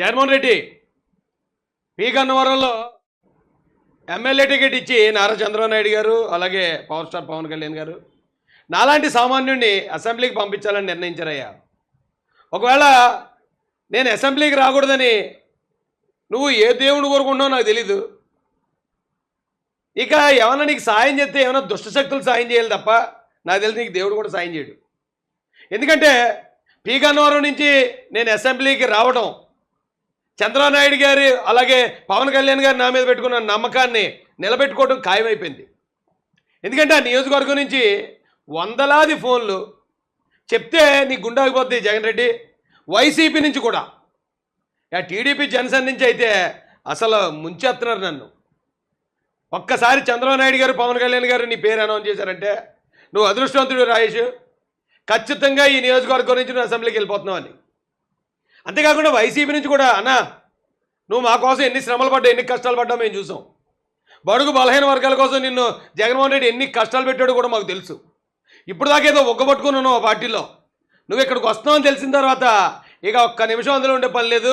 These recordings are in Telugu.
జగన్మోహన్ రెడ్డి పి గన్నవరంలో ఎమ్మెల్యే టికెట్ ఇచ్చి నారా చంద్రబాబు నాయుడు గారు అలాగే పవర్ స్టార్ పవన్ కళ్యాణ్ గారు నాలాంటి సామాన్యుడిని అసెంబ్లీకి పంపించాలని నిర్ణయించారయ్యా. ఒకవేళ నేను అసెంబ్లీకి రాకూడదని నువ్వు ఏ దేవుడు కోరుకుంటున్నావు నాకు తెలీదు. ఇక ఏమన్నా నీకు సాయం చేస్తే ఏమైనా దుష్టశక్తులు సాయం చేయాలి తప్ప నాకు తెలిసి నీకు దేవుడు కూడా సాయం చేయడు. ఎందుకంటే పి గన్నవరం నుంచి నేను అసెంబ్లీకి రావడం చంద్రబాబు నాయుడు గారు అలాగే పవన్ కళ్యాణ్ గారు నా మీద పెట్టుకున్న నమ్మకాన్ని నిలబెట్టుకోవడం ఖాయమైపోయింది. ఎందుకంటే ఆ నియోజకవర్గం నుంచి వందలాది ఫోన్లు చెప్తే నీ గుండాగిపోద్ది జగన్ రెడ్డి. వైసీపీ నుంచి కూడా టీడీపీ జనసేన నుంచి అయితే అసలు ముంచేస్తున్నారు నన్ను. ఒక్కసారి చంద్రబాబు నాయుడు గారు పవన్ కళ్యాణ్ గారు నీ పేరు అనౌన్స్ చేశారంటే నువ్వు అదృష్టవంతుడు రాజేష్, ఖచ్చితంగా ఈ నియోజకవర్గం నుంచి నువ్వు అసెంబ్లీకి వెళ్ళిపోతున్నావు అని. అంతేకాకుండా వైసీపీ నుంచి కూడా అన్నా నువ్వు మా కోసం ఎన్ని శ్రమలు పడ్డావు, ఎన్ని కష్టాలు పడ్డావు మేము చూసాం. బడుగు బలహీన వర్గాల కోసం నిన్ను జగన్మోహన్ రెడ్డి ఎన్ని కష్టాలు పెట్టాడో కూడా మాకు తెలుసు. ఇప్పుడు దాకా ఏదో ఒగ్గబట్టుకున్నావు ఆ పార్టీలో. నువ్వు ఇక్కడికి వస్తున్నావు అని తెలిసిన తర్వాత ఇక ఒక్క నిమిషం అందులో ఉండే పని లేదు.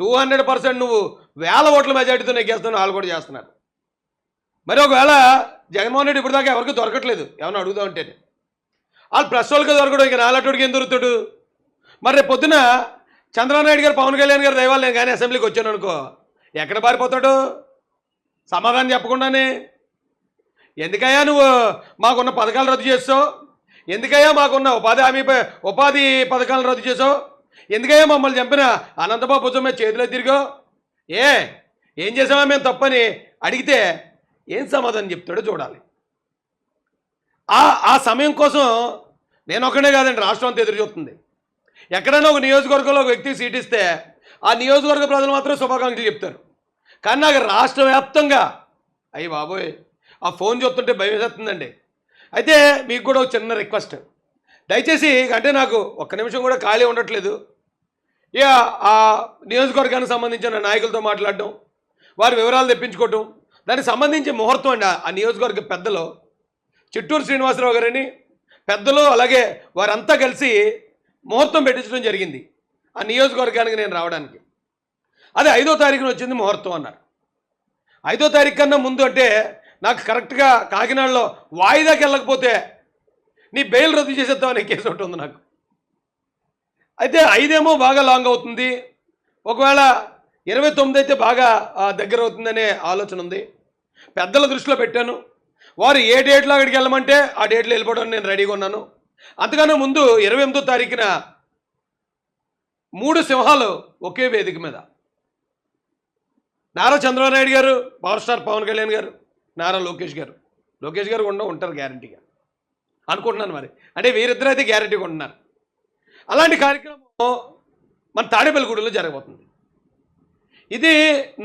200% నువ్వు 1000 ఓట్ల మెజార్టీతో నెగ్గేస్తున్నావు, వాళ్ళు కూడా చేస్తున్నారు. మరి ఒకవేళ జగన్మోహన్ రెడ్డి ఇప్పుడు దాకా ఎవరికి దొరకట్లేదు, ఏమన్నా అడుగుదాం అంటే వాళ్ళు ప్రెస్ వాళ్ళకి దొరకడం, ఇక నాలటోడికి ఏం దొరుకుతాడు. మరి రేపు పొద్దున చంద్రబాబు నాయుడు గారు పవన్ కళ్యాణ్ గారు దయవాళ్ళు నేను కానీ అసెంబ్లీకి వచ్చాను అనుకో, ఎక్కడ పారిపోతాడు సమాధానం చెప్పకుండానే. ఎందుకయ్యా నువ్వు మాకున్న పథకాలు రద్దు చేస్తావు, ఎందుకయ్యా మాకున్న ఉపాధి పథకాలను రద్దు చేసావు, ఎందుకయ్యా మమ్మల్ని చంపిన అనంతబాబు భుజం మీద చేతిలో తిరిగావు, ఏం చేసామా మేము తప్పని అడిగితే ఏం సమాధానం చెప్తాడో చూడాలి. ఆ సమయం కోసం నేను ఒక్కడే కాదండి, రాష్ట్రం అంతా ఎదురు చూస్తుంది. ఎక్కడైనా ఒక నియోజకవర్గంలో ఒక వ్యక్తికి సీట్ ఇస్తే ఆ నియోజకవర్గ ప్రజలు మాత్రం శుభాకాంక్షలు చెప్తారు. కానీ నాకు రాష్ట్ర వ్యాప్తంగా అయ్యి బాబోయ్ ఆ ఫోన్ చూస్తుంటే భయం వేస్తుందండి. అయితే మీకు కూడా ఒక చిన్న రిక్వెస్ట్, దయచేసి అంటే నాకు ఒక్క నిమిషం కూడా ఖాళీ ఉండట్లేదు. ఇక ఆ నియోజకవర్గానికి సంబంధించిన నాయకులతో మాట్లాడడం, వారి వివరాలు తెప్పించుకోవటం, దానికి సంబంధించి ముహూర్తం అండి. ఆ నియోజకవర్గ పెద్దలు చిట్టూరు శ్రీనివాసరావు గారని పెద్దలు అలాగే వారంతా కలిసి ముహూర్తం పెట్టించడం జరిగింది ఆ నియోజకవర్గానికి నేను రావడానికి. అది 5వ తారీఖున వచ్చింది ముహూర్తం అన్నారు. 5వ తారీఖు కన్నా ముందు అంటే నాకు కరెక్ట్గా కాకినాడలో వాయిదాకి వెళ్ళకపోతే నీ బెయిల్ రద్దు చేసేద్దామనే కేసు ఒకటి ఉంది నాకు. అయితే 5 ఏమో బాగా లాంగ్ అవుతుంది, ఒకవేళ 29 అయితే బాగా దగ్గర అవుతుందనే ఆలోచన ఉంది. పెద్దల దృష్టిలో పెట్టాను. వారు ఏ డేట్లో అక్కడికి వెళ్ళమంటే ఆ డేట్లో వెళ్ళిపోవడానికి నేను రెడీగా ఉన్నాను. అంతకన్నా ముందు 28వ తారీఖున 3 సింహాలు ఒకే వేదిక మీద నారా చంద్రబాబు నాయుడు గారు, పవర్ స్టార్ పవన్ కళ్యాణ్ గారు, నారా లోకేష్ గారు కూడా ఉంటారు గ్యారంటీగా అనుకుంటున్నాను. మరి అంటే వీరిద్దరూ అయితే గ్యారంటీగా ఉంటున్నారు. అలాంటి కార్యక్రమం మన తాడేపల్లిగూడెంలో జరగబోతుంది. ఇది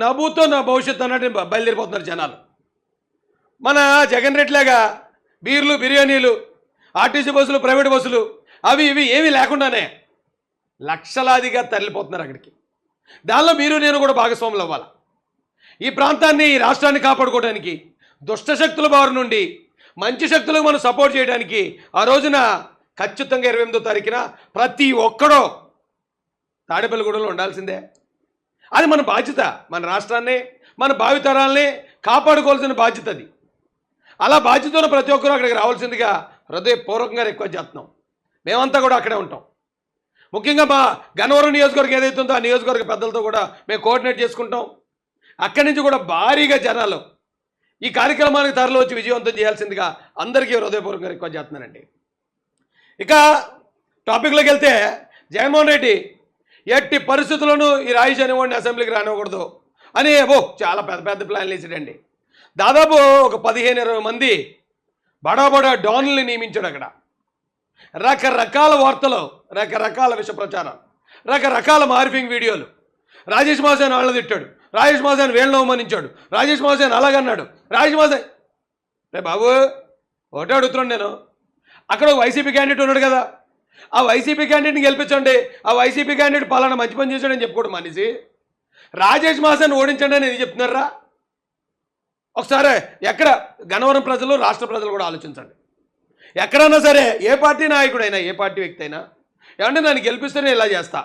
నభూతో నా భవిష్యత్తు అన్నట్టు బయలుదేరిపోతున్నారు జనాలు. మన జగన్ రెడ్డిలాగా బీర్లు బిర్యానీలు ఆర్టీసీ బస్సులు ప్రైవేట్ బస్సులు అవి ఇవి ఏమీ లేకుండానే లక్షలాదిగా తరలిపోతున్నారు అక్కడికి. దానిలో మీరు నేను కూడా భాగస్వాములు అవ్వాలి. ఈ ప్రాంతాన్ని ఈ రాష్ట్రాన్ని కాపాడుకోవడానికి దుష్టశక్తుల బారి నుండి మంచి శక్తులకు మనం సపోర్ట్ చేయడానికి ఆ రోజున ఖచ్చితంగా 28వ తారీఖున ప్రతి ఒక్కడో తాడేపల్లిగూడెంలో ఉండాల్సిందే. అది మన బాధ్యత. మన రాష్ట్రాన్ని మన భావితరాల్ని కాపాడుకోవాల్సిన బాధ్యత అది. అలా బాధ్యతను ప్రతి ఒక్కరూ అక్కడికి రావాల్సిందిగా హృదయపూర్వకంగా రిక్వెస్ట్ చేస్తున్నాం. మేమంతా కూడా అక్కడే ఉంటాం. ముఖ్యంగా మా గన్నవరం నియోజకవర్గం ఏదైతే ఉందో ఆ నియోజకవర్గ పెద్దలతో కూడా మేము కోఆర్డినేట్ చేసుకుంటాం. అక్కడి నుంచి కూడా భారీగా జనాలు ఈ కార్యక్రమానికి తరలి వచ్చి విజయవంతం చేయాల్సిందిగా అందరికీ హృదయపూర్వకంగా రిక్వెస్ట్ చేస్తున్నానండి. ఇక టాపిక్లోకి వెళ్తే జగన్మోహన్ రెడ్డి ఎట్టి పరిస్థితుల్లోనూ ఈ రాయిష్ అనేవాడిని అసెంబ్లీకి రానివ్వకూడదు అని చాలా పెద్ద ప్లాన్లు వేసాడండి. దాదాపు ఒక 15-20 మంది బడా డాన్లని నియమించాడు. అక్కడ రకరకాల వార్తలు, రకరకాల విష ప్రచారం, రకరకాల మార్ఫింగ్ వీడియోలు. రాజేష్ మాసేన్ వాళ్ళని తిట్టాడు, రాజేష్ మాసేన్ వీళ్ళని అవమానించాడు, రాజేష్ మాసేన్ అలాగన్నాడు, రాజేష్ మాసేన్ రే బాబు ఒకటే అడుగుతున్నాను నేను. అక్కడ ఒక వైసీపీ క్యాండిడేట్ ఉన్నాడు కదా, ఆ వైసీపీ క్యాండిడేట్ని గెలిపించండి, ఆ వైసీపీ క్యాండిడేట్ పలానా మంచి పని చేశాడని చెప్పుకోవడం మనిషి రాజేష్ మాసేన్ ఓడించండి అని ఇది చెప్తున్నారా? ఒకసారి ఎక్కడ గన్నవరం ప్రజలు రాష్ట్ర ప్రజలు కూడా ఆలోచించండి. ఎక్కడైనా సరే ఏ పార్టీ నాయకుడైనా ఏ పార్టీ వ్యక్తి అయినా ఏమంటే నన్ను గెలిపిస్తేనే ఇలా చేస్తా,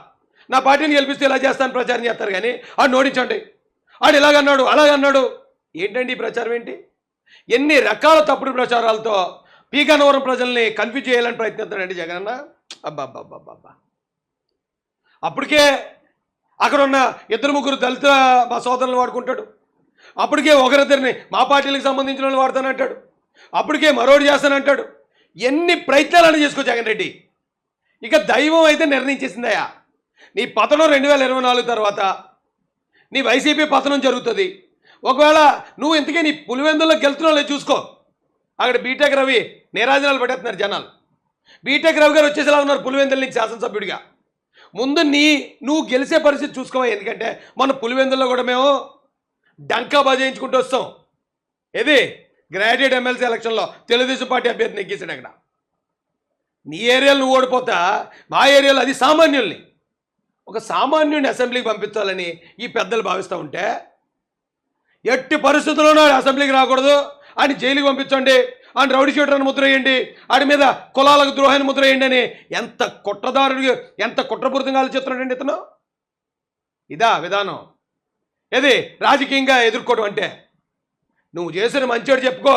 నా పార్టీని గెలిపిస్తే ఇలా చేస్తాను ప్రచారం చేస్తారు కానీ ఆడు నోడించండి, ఆడు ఇలాగన్నాడు అలాగన్నాడు. ఏంటండి ఈ ప్రచారం ఏంటి? ఎన్ని రకాల తప్పుడు ప్రచారాలతో పి గన్నవరం ప్రజల్ని కన్ఫ్యూజ్ చేయాలని ప్రయత్నిస్తాడండి జగనన్న. అబ్బాబ్బాబ్బాబ్బా, అప్పటికే అక్కడ ఉన్న 2-3 దళిత మా సోదరులను వాడుకుంటాడు, అప్పటికే ఒకరిద్దరిని మా పార్టీలకు సంబంధించిన వాళ్ళు వాడతానంటాడు, అప్పటికే మరోడు చేస్తానంటాడు. ఎన్ని ప్రయత్నాలను చేసుకో జగన్ రెడ్డి. ఇక దైవం అయితే నిర్ణయించేసిందయా, నీ పతనం 2024 తర్వాత నీ వైసీపీ పతనం జరుగుతుంది. ఒకవేళ నువ్వు ఇంతకీ నీ పులివెందుల్లో గెలుతున్నావు చూసుకో. అక్కడ బీటెక్ రవి నీరాజనాలు పట్టేస్తున్నారు జనాలు. బీటెక్ రవి గారు వచ్చేసేలా ఉన్నారు పులివెందుల నుంచి శాసనసభ్యుడిగా. ముందు నువ్వు గెలిచే పరిస్థితి చూసుకోవా. ఎందుకంటే మన పులివెందుల్లో కూడా మేము డంకా బజాయించుకుంటూ వస్తాం. ఏది గ్రాడ్యుయేట్ ఎమ్మెల్సీ ఎలక్షన్లో తెలుగుదేశం పార్టీ అభ్యర్థి నెగ్గేసాడు. అక్కడ నీ ఏరియాలో నువ్వు ఓడిపోతా, మా ఏరియాలో అది సామాన్యుల్ని, ఒక సామాన్యుడిని అసెంబ్లీకి పంపించాలని ఈ పెద్దలు భావిస్తూ ఉంటే, ఎట్టి పరిస్థితుల్లోనూ అసెంబ్లీకి రాకూడదు, ఆయన జైలుకి పంపించండి, ఆయన రౌడీ షీటర్ని ముద్ర వేయండి, ఆడి మీద కులాలకు ద్రోహాన్ని ముద్ర వేయండి అని ఎంత కుట్రదారుడు, ఎంత కుట్రపూరితంగా ఆలోచిస్తున్నాడండి ఇతను. ఇదా విధానం? ఏది రాజకీయంగా ఎదుర్కోవడం అంటే? నువ్వు చేసిన మంచోడు చెప్పుకో,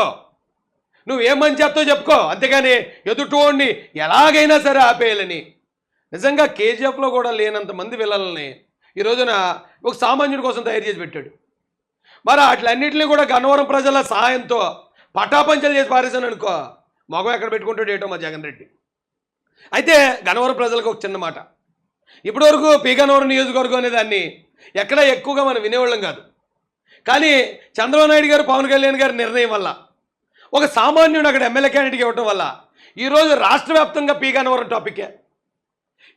నువ్వేం మంచి చేస్తావు చెప్పుకో, అంతేగాని ఎదుటోడిని ఎలాగైనా సరే ఆపేయాలని. నిజంగా కేజీఎఫ్లో కూడా లేనంత మంది విలలని ఈ రోజున ఒక సామాన్యుడి కోసం తయారు చేసి పెట్టాడు. మరి అట్లన్నింటినీ కూడా గన్నవరం ప్రజల సహాయంతో పటాపంచలు చేసి పారేశాను అనుకో, మగం ఎక్కడ పెట్టుకుంటాడు ఏటో మా జగన్ రెడ్డి. అయితే గన్నవరం ప్రజలకు ఒక చిన్న మాట, ఇప్పటివరకు పి గన్నవరం నియోజకవర్గం అనే దాన్ని ఎక్కడ ఎక్కువగా మనం వినేవాళ్ళం కాదు. కానీ చంద్రబాబు నాయుడు గారు, పవన్ కళ్యాణ్ గారి నిర్ణయం వల్ల, ఒక సామాన్యుడు అక్కడ ఎమ్మెల్యే క్యాండిడేట్కి ఇవ్వటం వల్ల ఈరోజు రాష్ట్ర వ్యాప్తంగా పి గన్నవరం టాపికే.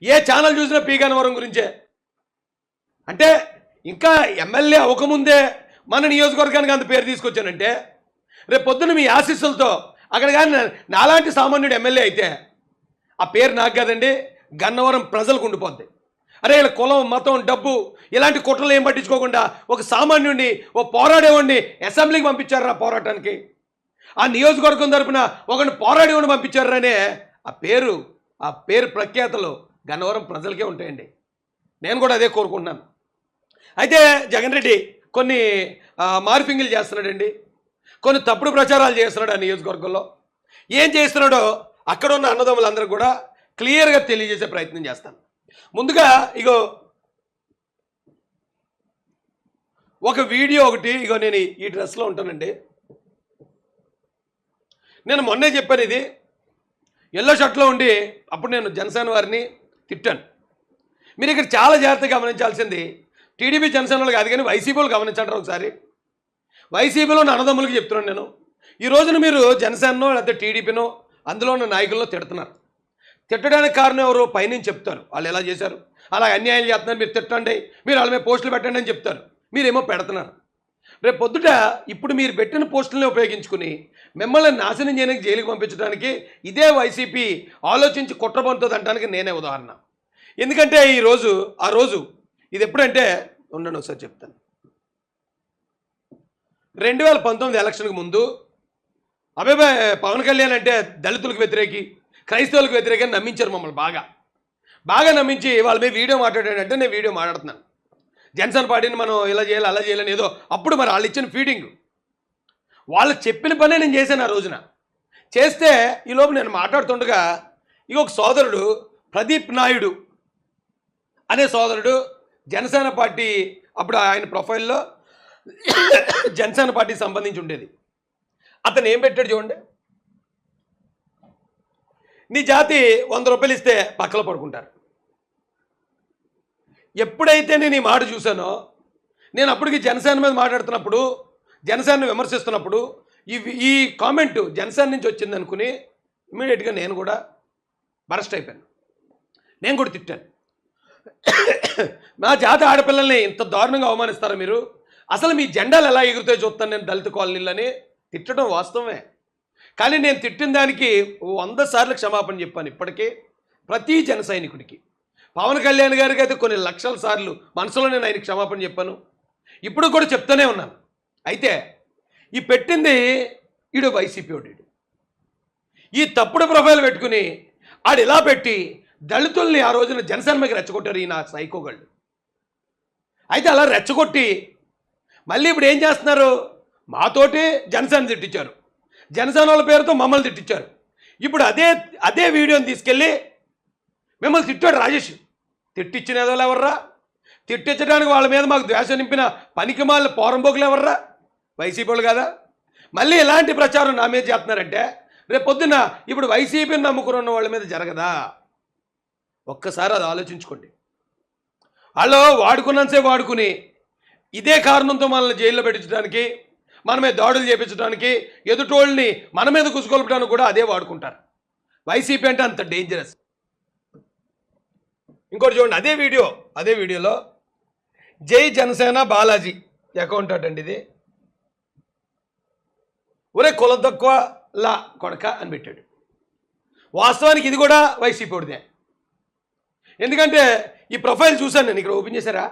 ఏ ఛానల్ చూసినా పి గన్నవరం గురించే. అంటే ఇంకా ఎమ్మెల్యే అవ్వకముందే మన నియోజకవర్గానికి అంత పేరు తీసుకొచ్చానంటే, రేపు పొద్దున్న మీ ఆశీస్సులతో అక్కడ కానీ నాలాంటి సామాన్యుడు ఎమ్మెల్యే అయితే ఆ పేరు నాకు కాదండి, గన్నవరం ప్రజలకు ఉండిపోద్ది. అరే ఇలా కులం, మతం, డబ్బు ఇలాంటి కుట్రలు ఏం పట్టించుకోకుండా ఒక సామాన్యుడిని, ఓ పోరాడేవాడిని అసెంబ్లీకి పంపించారు ఆ పోరాటానికి. ఆ నియోజకవర్గం తరపున ఒకరిని పోరాడేవాడిని పంపించారనే ఆ పేరు ప్రఖ్యాతలు గన్నవరం ప్రజలకే ఉంటాయండి. నేను కూడా అదే కోరుకుంటున్నాను. అయితే జగన్ రెడ్డి కొన్ని మార్పింగ్లు చేస్తున్నాడండి, కొన్ని తప్పుడు ప్రచారాలు చేస్తున్నాడు ఆ నియోజకవర్గంలో. ఏం చేస్తున్నాడో అక్కడ ఉన్న అన్నదమ్ములందరూ కూడా క్లియర్గా తెలియజేసే ప్రయత్నం చేస్తాను. ముందుగా ఇగో ఒక వీడియో ఒకటి, ఇగో నేను ఈ డ్రెస్లో ఉంటానండి. నేను మొన్నే చెప్పాను, ఇది ఎల్లో షర్ట్లో ఉండి అప్పుడు నేను జనసేన వారిని తిట్టాను. మీరు ఇక్కడ చాలా జాగ్రత్తగా గమనించాల్సింది టీడీపీ జనసేన వాళ్ళు కాదు కానీ వైసీపీలు గమనించండి ఒకసారి. వైసీపీలో ఉన్న అన్నదమ్ములకి చెప్తున్నాను నేను, ఈ రోజున మీరు జనసేనో లేకపోతే టీడీపీనో అందులో ఉన్న నాయకుల్లో తిడుతున్నారు. తిట్టడానికి కారణం ఎవరు? పైనుంచి చెప్తారు వాళ్ళు ఎలా చేశారు, అలా అన్యాయం చేస్తున్నారు, మీరు తిట్టండి, మీరు వాళ్ళ మీద పోస్టులు పెట్టండి అని చెప్తారు. మీరేమో పెడుతున్నారు. రేపు పొద్దుట ఇప్పుడు మీరు పెట్టిన పోస్టులని ఉపయోగించుకుని మిమ్మల్ని నాశనం చేయడానికి జైలుకి పంపించడానికి ఇదే వైసీపీ ఆలోచించి కుట్రబంతుంది అనడానికి నేనే ఉదాహరణ. ఎందుకంటే ఆ రోజు ఇది ఎప్పుడంటే ఉండండి ఒకసారి చెప్తాను. 2019 ఎలక్షన్కి ముందు అబ్బాయి పవన్ కళ్యాణ్ అంటే దళితులకు వ్యతిరేకి, క్రైస్తవులకు వ్యతిరేకంగా నమ్మించారు మమ్మల్ని. బాగా నమ్మించి వాళ్ళ మీద వీడియో మాట్లాడాడంటే నేను వీడియో మాట్లాడుతున్నాను. జనసేన పార్టీని మనం ఇలా చేయాలి అలా చేయాలని ఏదో అప్పుడు మరి వాళ్ళు ఇచ్చిన ఫీడింగ్, వాళ్ళు చెప్పిన పనే నేను చేశాను. ఆ రోజున చేస్తే ఈలోపు నేను మాట్లాడుతుండగా ఇక ఒక సోదరుడు ప్రదీప్ నాయుడు అనే సోదరుడు జనసేన పార్టీ, అప్పుడు ఆయన ప్రొఫైల్లో జనసేన పార్టీకి సంబంధించి ఉండేది. అతను ఏం పెట్టాడు చూడండి, నీ జాతి 100 రూపాయలు ఇస్తే పక్కలో పడుకుంటారు. ఎప్పుడైతే నేను ఈ మాట చూశానో, నేను అప్పటికి జనసేన మీద మాట్లాడుతున్నప్పుడు, జనసేనను విమర్శిస్తున్నప్పుడు ఈ కామెంట్ జనసేన నుంచి వచ్చింది అనుకుని ఇమీడియట్గా నేను కూడా బరస్ట్ అయిపోయాను. నేను కూడా తిట్టాను. నా జాతి ఆడపిల్లల్ని ఇంత దారుణంగా అవమానిస్తారా మీరు? అసలు మీ జెండాలు ఎలా ఎగురుతాయో చూస్తాను నేను దళిత కాలనీలని తిట్టడం వాస్తవమే. కానీ నేను తిట్టిన దానికి 100 సార్లు క్షమాపణ చెప్పాను ఇప్పటికే ప్రతి జన సైనికుడికి. పవన్ కళ్యాణ్ గారికి అయితే కొన్ని లక్షల సార్లు మనసులో నేను ఆయనకి క్షమాపణ చెప్పాను, ఇప్పుడు కూడా చెప్తూనే ఉన్నాను. అయితే ఈ పెట్టింది వైసీపీ వాడు. ఈ తప్పుడు ప్రొఫైల్ పెట్టుకుని ఆడు ఇలా పెట్టి దళితుల్ని ఆ రోజున జనసేన మీద రెచ్చగొట్టారు ఈ నా సైకోగళ్ళు. అయితే అలా రెచ్చగొట్టి మళ్ళీ ఇప్పుడు ఏం చేస్తున్నారు, మాతోటి జనసేన తిట్టించారు, జనసేన వాళ్ళ పేరుతో మమ్మల్ని తిట్టించారు. ఇప్పుడు అదే వీడియోని తీసుకెళ్ళి మిమ్మల్ని తిట్టాడు రాజేష్. తిట్టించిన ఏదో ఎవర్రా, తిట్టించడానికి వాళ్ళ మీద మాకు ద్వేషం నింపిన పనికిమాలిన పోరంబోకులు ఎవర్రా, వైసీపీ వాళ్ళు కదా. మళ్ళీ ఇలాంటి ప్రచారం నా మీద చేస్తున్నారంటే రేపు పొద్దున్న ఇప్పుడు వైసీపీని నమ్ముకున్న వాళ్ళ మీద జరగదా? ఒక్కసారి అది ఆలోచించుకోండి. వాళ్ళు వాడుకున్నంతసేపు వాడుకుని ఇదే కారణంతో మనల్ని జైల్లో పెట్టించడానికి, మన మీద దాడులు చేయించడానికి, ఎదుటోళ్ళని మన మీద కుసుకొల్పడానికి కూడా అదే వాడుకుంటారు. వైసీపీ అంటే అంత డేంజరస్. ఇంకోటి చూడండి, అదే వీడియోలో జై జనసేన బాలాజీ అకౌంట్ అండి ఇది. ఒరే కుల తక్కువ లా కొడక అని పెట్టాడు. వాస్తవానికి ఇది కూడా వైసీపీ వాడిదే. ఎందుకంటే ఈ ప్రొఫైల్ చూశాను నేను, ఇక్కడ ఓపెన్ చేశారా,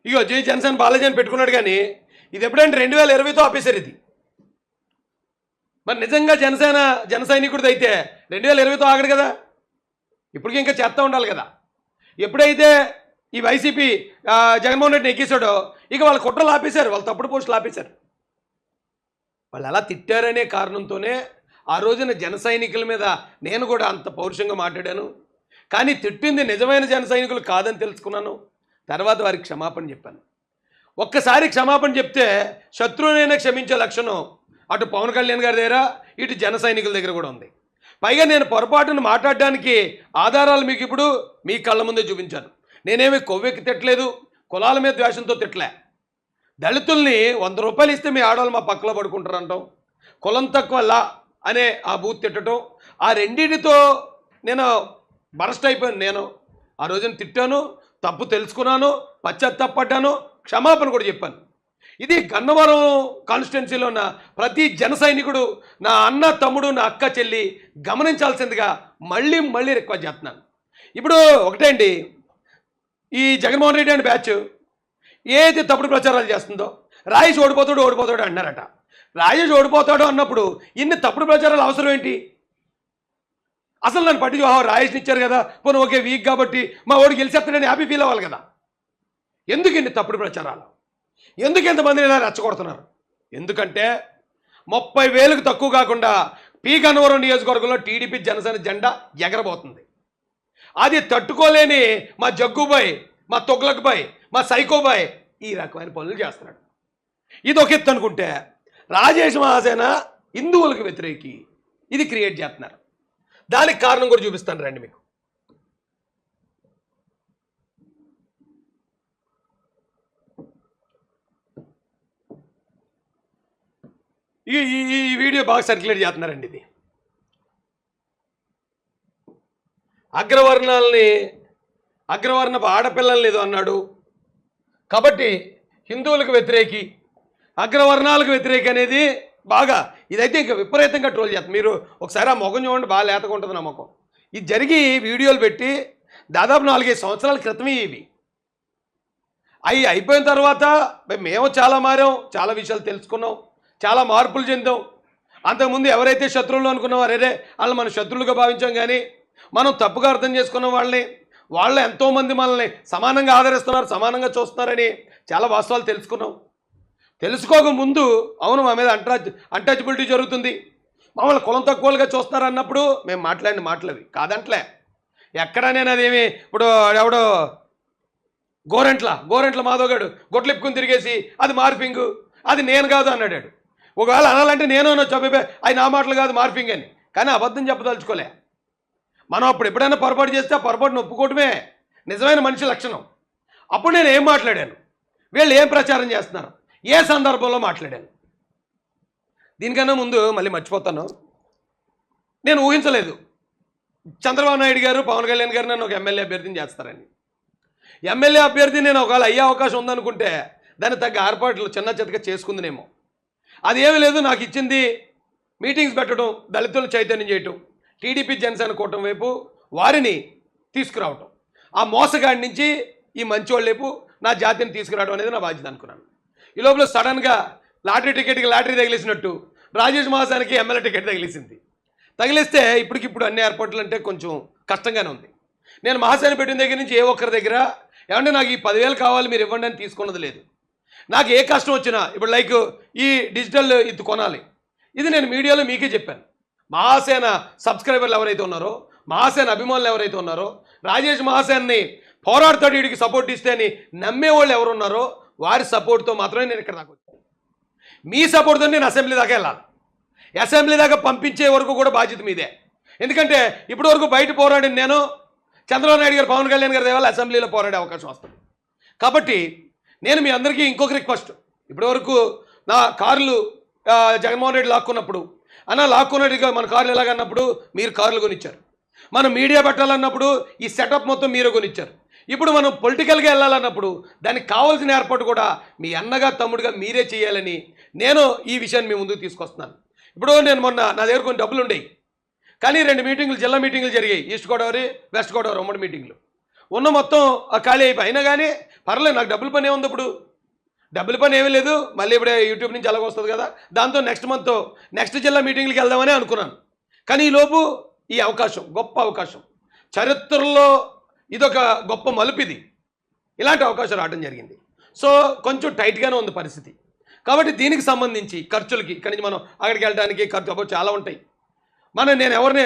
ఇగో జై జనసేన బాలాజీ అని పెట్టుకున్నాడు. కానీ ఇది ఎప్పుడంటే 2020తో ఆపేశారు ఇది. మరి నిజంగా జన సైనికుడిది అయితే 2020తో ఆగడు కదా, ఇప్పటికీ ఇంకా చేస్తూ ఉండాలి కదా. ఎప్పుడైతే ఈ వైసీపీ జగన్మోహన్ రెడ్డిని ఎక్కించాడో ఇక వాళ్ళ కుట్రలు ఆపేశారు, వాళ్ళ తప్పుడు పోస్టులు ఆపేశారు. వాళ్ళు అలా తిట్టారనే కారణంతోనే ఆ రోజున జన సైనికుల మీద నేను కూడా అంత పౌరుషంగా మాట్లాడాను. కానీ తిట్టింది నిజమైన జన సైనికులు కాదని తెలుసుకున్నాను. తర్వాత వారికి క్షమాపణ చెప్పాను. ఒక్కసారి క్షమాపణ చెప్తే శత్రువునైనా క్షమించే లక్షణం అటు పవన్ కళ్యాణ్ గారి దగ్గర, ఇటు జన సైనికుల దగ్గర కూడా ఉంది. పైగా నేను పొరపాటును మాట్లాడడానికి ఆధారాలు మీకు ఇప్పుడు మీ కళ్ళ ముందే చూపించాను. నేనేమి కొవ్వెక్కి తిట్టలేదు, కులాల మీద ద్వేషంతో తిట్టలే. దళితుల్ని 100 రూపాయలు ఇస్తే మీ ఆడవాళ్ళు మా పక్కలో పడుకుంటారు అంటాం, కులం తక్కువ లా అనే ఆ బూత్ తిట్టడం, ఆ రెండింటితో నేను బరస్ట్ అయిపోయాను. నేను ఆ రోజున తిట్టాను, తప్పు తెలుసుకున్నాను, పశ్చాత్తాపడ్డాను, క్షమాపణ కూడా చెప్పాను. ఇది గన్నవరం కాన్స్టిట్యున్సీలో ఉన్న ప్రతి జన సైనికుడు, నా అన్న తమ్ముడు, నా అక్క చెల్లి గమనించాల్సిందిగా మళ్ళీ రిక్వెస్ట్ చేస్తున్నాను. ఇప్పుడు ఒకటే అండి, ఈ జగన్మోహన్ రెడ్డి అనే బ్యాచ్ ఏదైతే తప్పుడు ప్రచారాలు చేస్తుందో, రాజేష్ ఓడిపోతాడు అన్నారట. రాజేష్ ఓడిపోతాడు అన్నప్పుడు ఇన్ని తప్పుడు ప్రచారాలు అవసరం ఏంటి? అసలు నన్ను పట్టించు, రాజేష్ని ఇచ్చారు కదా, పోనీ ఓకే వీక్ కాబట్టి మా ఓడికి గెలిచేస్తానని హ్యాపీ ఫీల్ అవ్వాలి కదా. ఎందుకు ఇన్ని తప్పుడు ప్రచారాలు? ఎందుకు ఎంతమంది ఇలా రెచ్చగొడుతున్నారు? ఎందుకంటే 30,000కు తక్కువ కాకుండా పి గన్నవరం నియోజకవర్గంలో టీడీపీ జనసేన జెండా ఎగరబోతుంది. అది తట్టుకోలేని మా జగ్గుబాయ్, మా తొగ్లక్బాయ్, మా సైకోబాయ్ ఈ రకమైన పనులు చేస్తున్నాడు. ఇది ఒక ఎత్తు అనుకుంటే రాజేష్ మహాసేన హిందువులకు వ్యతిరేకి ఇది క్రియేట్ చేస్తున్నారు. దానికి కారణం కూడా చూపిస్తాను రండి మీకు. ఈ వీడియో బాగా సర్క్యులేట్ చేస్తున్నారండి. ఇది అగ్రవర్ణపు ఆడపిల్లలు ఏదో అన్నాడు కాబట్టి హిందువులకు వ్యతిరేకి, అగ్రవర్ణాలకు వ్యతిరేకి అనేది బాగా ఇదైతే ఇంకా విపరీతంగా ట్రోల్ చేస్తుంది. మీరు ఒకసారి ఆ ముఖం చూడండి, బాగా లేతగా ఉంటుంది నా ముఖం. ఇది జరిగి వీడియోలు పెట్టి దాదాపు 4-5 సంవత్సరాల క్రితమే ఇవి. అవి అయిపోయిన తర్వాత మేము చాలా మారాం, చాలా విషయాలు తెలుసుకున్నాం, చాలా మార్పులు చెందాం. అంతకుముందు ఎవరైతే శత్రువులు అనుకున్నామో అరే వాళ్ళు మనం శత్రువులుగా భావించాం. కానీ మనం తప్పుగా అర్థం చేసుకున్న వాళ్ళు ఎంతోమంది మనల్ని సమానంగా ఆదరిస్తున్నారు, సమానంగా చూస్తున్నారని చాలా వాస్తవాలు తెలుసుకున్నాం. తెలుసుకోక ముందు అవును మా మీద అన్టచబిలిటీ జరుగుతుంది, మమ్మల్ని కులం తక్కువలుగా చూస్తున్నారు అన్నప్పుడు మేము మాట్లాడిన మాటలవి కాదంటలే. ఎక్కడ నేను అదేమి ఇప్పుడు ఎవడో గోరెంట్ల మాధవగాడు గొడ్లెప్పుకుని తిరిగేసి అది మార్పింగ్, అది నేను కాదు అన్నాడు. ఒకవేళ అనాలంటే నేను చెప్పే అది నా మాటలు కాదు మార్పింగ్ అని, కానీ అబద్ధం చెప్పదలుచుకోలే. మనం అప్పుడు ఎప్పుడైనా పొరపాటు చేస్తే ఆ పొరపాటును ఒప్పుకోవటమే నిజమైన మనిషి లక్షణం. అప్పుడు నేను ఏం మాట్లాడాను, వీళ్ళు ఏం ప్రచారం చేస్తున్నారు, ఏ సందర్భంలో మాట్లాడాను. దీనికన్నా ముందు మళ్ళీ మర్చిపోతాను, నేను ఊహించలేదు చంద్రబాబు నాయుడు గారు, పవన్ కళ్యాణ్ గారు నన్ను ఒక ఎమ్మెల్యే అభ్యర్థిని చేస్తారని. ఎమ్మెల్యే అభ్యర్థి నేను ఒకవేళ అయ్యే అవకాశం ఉందనుకుంటే దాన్ని తగ్గ ఏర్పాట్లు చిన్న చితక చేసుకుందినేమో. అదేమీ లేదు, నాకు ఇచ్చింది మీటింగ్స్ పెట్టడం, దళితులను చైతన్యం చేయటం, టీడీపీ జనసేన కూటమి వైపు వారిని తీసుకురావటం, ఆ మోసగాడి నుంచి ఈ మంచోళ్ళ వైపు నా జాతిని తీసుకురావడం అనేది నా బాధ్యత అనుకున్నాను. ఈ లోపల సడన్గా లాటరీ టికెట్కి లాటరీ తగిలేసినట్టు రాజేష్ మహాసేనకి ఎమ్మెల్యే టికెట్ తగిలేసింది. తగిలిస్తే ఇప్పటికిప్పుడు అన్ని ఏర్పాట్లు అంటే కొంచెం కష్టంగానే ఉంది. నేను మహాసేన పెట్టిన దగ్గర నుంచి ఏ ఒక్కరి దగ్గర ఏమంటే నాకు ఈ 10,000 కావాలి మీరు ఇవ్వండి అని తీసుకున్నది లేదు. నాకు ఏ కష్టం వచ్చినా ఇప్పుడు లైక్ ఈ డిజిటల్ ఇది కొనాలి, ఇది నేను మీడియాలో మీకే చెప్పాను. మహాసేన సబ్స్క్రైబర్లు ఎవరైతే ఉన్నారో, మహాసేన అభిమానులు ఎవరైతే ఉన్నారో, రాజేష్ మహాసేన్ని పోరాడతాడు వీడికి సపోర్ట్ ఇస్తే అని నమ్మేవాళ్ళు ఎవరు ఉన్నారో వారి సపోర్ట్తో మాత్రమే నేను ఇక్కడ దాకా వచ్చాను. మీ సపోర్ట్తో నేను అసెంబ్లీ దాకా వెళ్ళాలి. అసెంబ్లీ దాకా పంపించే వరకు కూడా బాధ్యత మీదే. ఎందుకంటే ఇప్పటి వరకు బయట పోరాడిన నేను చంద్రబాబు నాయుడు గారు, పవన్ కళ్యాణ్ గారి దేవాల అసెంబ్లీలో పోరాడే అవకాశం వస్తుంది. కాబట్టి నేను మీ అందరికీ ఇంకొక రిక్వెస్ట్, ఇప్పటి వరకు నా కార్లు జగన్మోహన్ రెడ్డి లాక్కున్నప్పుడు అన్న లాక్కున్నట్టుగా మన కార్లు ఎలాగన్నప్పుడు మీరు కార్లు కొనిచ్చారు. మనం మీడియా పెట్టాలన్నప్పుడు ఈ సెటప్ మొత్తం మీరు కొనిచ్చారు. ఇప్పుడు మనం పొలిటికల్గా వెళ్ళాలన్నప్పుడు దానికి కావాల్సిన ఏర్పాటు కూడా మీ అన్నగా తమ్ముడుగా మీరే చేయాలని నేను ఈ విషయాన్ని మీ ముందుకు తీసుకొస్తున్నాను. ఇప్పుడు నేను మొన్న నా దగ్గర కొన్ని డబ్బులు ఉండేవి, కానీ 2 మీటింగులు జిల్లా మీటింగులు జరిగాయి, ఈస్ట్ గోదావరి వెస్ట్ గోదావరి ఉమ్మడి మీటింగ్లు ఉన్న మొత్తం ఖాళీ అయిపోయి. అయినా కానీ పర్లేదు, నాకు డబ్బుల పని ఏముంది, ఇప్పుడు డబ్బుల పని ఏమీ లేదు. మళ్ళీ ఇప్పుడే యూట్యూబ్ నుంచి అలాగ వస్తుంది కదా, దాంతో నెక్స్ట్ జిల్లా మీటింగ్లకి వెళ్దామని అనుకున్నాను. కానీ ఈలోపు ఈ అవకాశం, గొప్ప అవకాశం, చరిత్రలో ఇదొక గొప్ప మలుపు, ఇది ఇలాంటి అవకాశం రావడం జరిగింది. సో కొంచెం టైట్గానే ఉంది పరిస్థితి. కాబట్టి దీనికి సంబంధించి ఖర్చులకి ఇక్కడి నుంచి మనం అక్కడికి వెళ్ళడానికి ఖర్చు అప్పుడు చాలా ఉంటాయి. నేను ఎవరిని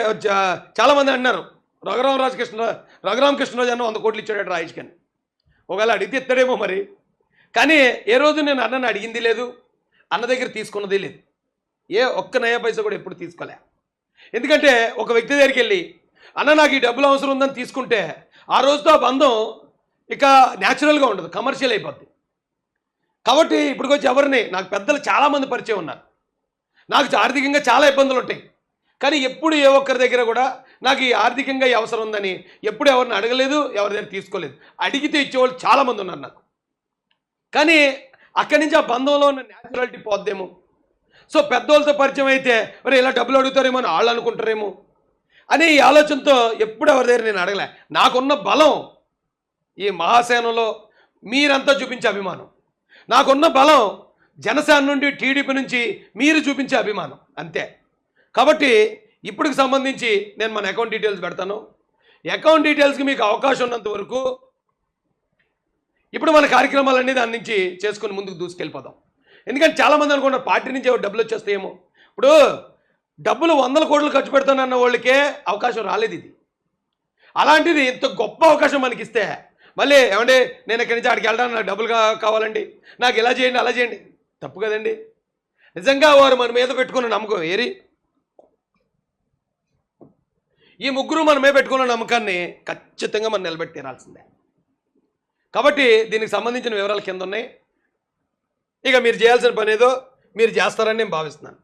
చాలామంది అన్నారు రఘురామకృష్ణరాజు అన్న 100 కోట్లు ఇచ్చాడు రాజేష్ కానీ, ఒకవేళ అడిగితే ఇస్తాడేమో మరి. కానీ ఏ రోజు నేను అన్నని అడిగింది లేదు, అన్న దగ్గర తీసుకున్నది లేదు, ఏ ఒక్క నయా పైసా కూడా ఎప్పుడు తీసుకోలే. ఎందుకంటే ఒక వ్యక్తి దగ్గరికి వెళ్ళి అన్న నాకు ఈ డబ్బులు అవసరం ఉందని తీసుకుంటే ఆ రోజుతో ఆ బంధం ఇక న్యాచురల్గా ఉండదు, కమర్షియల్ అయిపోద్ది. కాబట్టి ఇప్పటికొచ్చి ఎవరిని, నాకు పెద్దలు చాలామంది పరిచయం ఉన్నారు, నాకు ఆర్థికంగా చాలా ఇబ్బందులు ఉంటాయి, కానీ ఎప్పుడు ఏ ఒక్కరి దగ్గర కూడా నాకు ఈ ఆర్థికంగా ఈ అవసరం ఉందని ఎప్పుడు ఎవరిని అడగలేదు, ఎవరి దగ్గర తీసుకోలేదు. అడిగితే ఇచ్చేవాళ్ళు చాలామంది ఉన్నారు నాకు. కానీ అక్కడి నుంచి ఆ బంధంలో ఉన్న న్యాచురాలిటీ పోద్దేమో. సో పెద్దోళ్ళతో పరిచయం అయితే మరి ఇలా డబ్బులు అడుగుతారేమో అని వాళ్ళు అనుకుంటారేమో అని ఈ ఆలోచనతో ఎప్పుడు ఎవరి దగ్గర నేను అడగలే. నాకున్న బలం ఈ మహాసేనలో మీరంతా చూపించే అభిమానం, నాకున్న బలం జనసేన నుండి టీడీపీ నుంచి మీరు చూపించే అభిమానం, అంతే. కాబట్టి ఇప్పటికి సంబంధించి నేను మన అకౌంట్ డీటెయిల్స్ పెడతాను. అకౌంట్ డీటెయిల్స్కి మీకు అవకాశం ఉన్నంత వరకు ఇప్పుడు మన కార్యక్రమాలన్నీ దాని నుంచి చేసుకుని ముందుకు దూసుకెళ్ళిపోదాం. ఎందుకంటే చాలామంది అనుకుంటారు పార్టీ నుంచి డబ్బులు వచ్చేస్తాయేమో. ఇప్పుడు డబ్బులు 100 కోట్లు ఖర్చు పెడతానన్న వాళ్ళకే అవకాశం రాలేదు. ఇది అలాంటిది ఇంత గొప్ప అవకాశం మనకి ఇస్తే మళ్ళీ ఏమండి నేను ఇక్కడి నుంచి అక్కడికి వెళ్ళడానికి నాకు డబ్బులు కావాలండి, నాకు ఇలా చేయండి అలా చేయండి, తప్పు కదండి. నిజంగా వారు మన మీద పెట్టుకున్న నమ్మకం ఏరి, ఈ ముగ్గురు మన మీద పెట్టుకున్న నమ్మకాన్ని ఖచ్చితంగా మనం నిలబెట్టి తీరాల్సిందే. కాబట్టి దీనికి సంబంధించిన వివరాలు కింద ఉన్నాయి. ఇక మీరు చేయాల్సిన పని ఏదో మీరు చేస్తారని నేను భావిస్తున్నాను.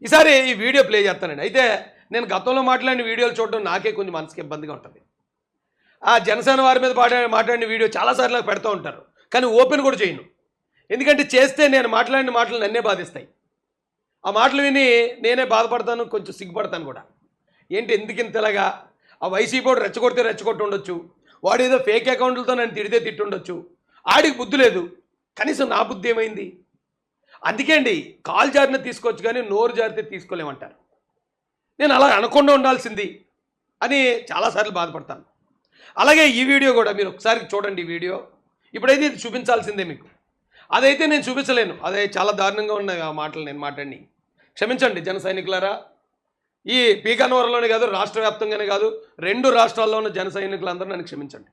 ఈసారి ఈ వీడియో ప్లే చేస్తానండి. అయితే నేను గతంలో మాట్లాడిన వీడియోలు చూడడం నాకే కొంచెం మనసుకి ఇబ్బందిగా ఉంటుంది. ఆ జనసేన వారి మీద మాట్లాడిన వీడియో చాలాసార్లు నాకు పెడుతూ ఉంటారు, కానీ ఓపెన్ కూడా చేయను. ఎందుకంటే చేస్తే నేను మాట్లాడిన మాటలు నన్నే బాధిస్తాయి. ఆ మాటలు విని నేనే బాధపడతాను, కొంచెం సిగ్గుపడతాను కూడా. ఏంటి ఎందుకు ఇంతలాగా, ఆ వైసీపీ వాడు రెచ్చగొట్టి ఉండొచ్చు, వాడు ఏదో ఫేక్ అకౌంట్లతో నన్ను తిడితే తిట్టుండొచ్చు, ఆడికి బుద్ధి లేదు, కనీసం నా బుద్ధి ఏమైంది? అందుకే అండి కాలు జారిన తీసుకోవచ్చు కానీ నోరు జారితే తీసుకోలేమంటారు. నేను అలా అనకుండా ఉండాల్సింది అని చాలాసార్లు బాధపడతాను. అలాగే ఈ వీడియో కూడా మీరు ఒకసారి చూడండి. ఈ వీడియో ఇప్పుడైతే ఇది చూపించాల్సిందే మీకు, అదైతే నేను చూపించలేను, అదే చాలా దారుణంగా ఉన్నాయి ఆ మాటలు నేను మాట్లాడి. క్షమించండి జన సైనికులారా. ఈ పీకనవరంలోనే కాదు, రాష్ట్ర వ్యాప్తంగానే కాదు, 2 రాష్ట్రాల్లో ఉన్న జన సైనికులందరూ నన్ను క్షమించండి.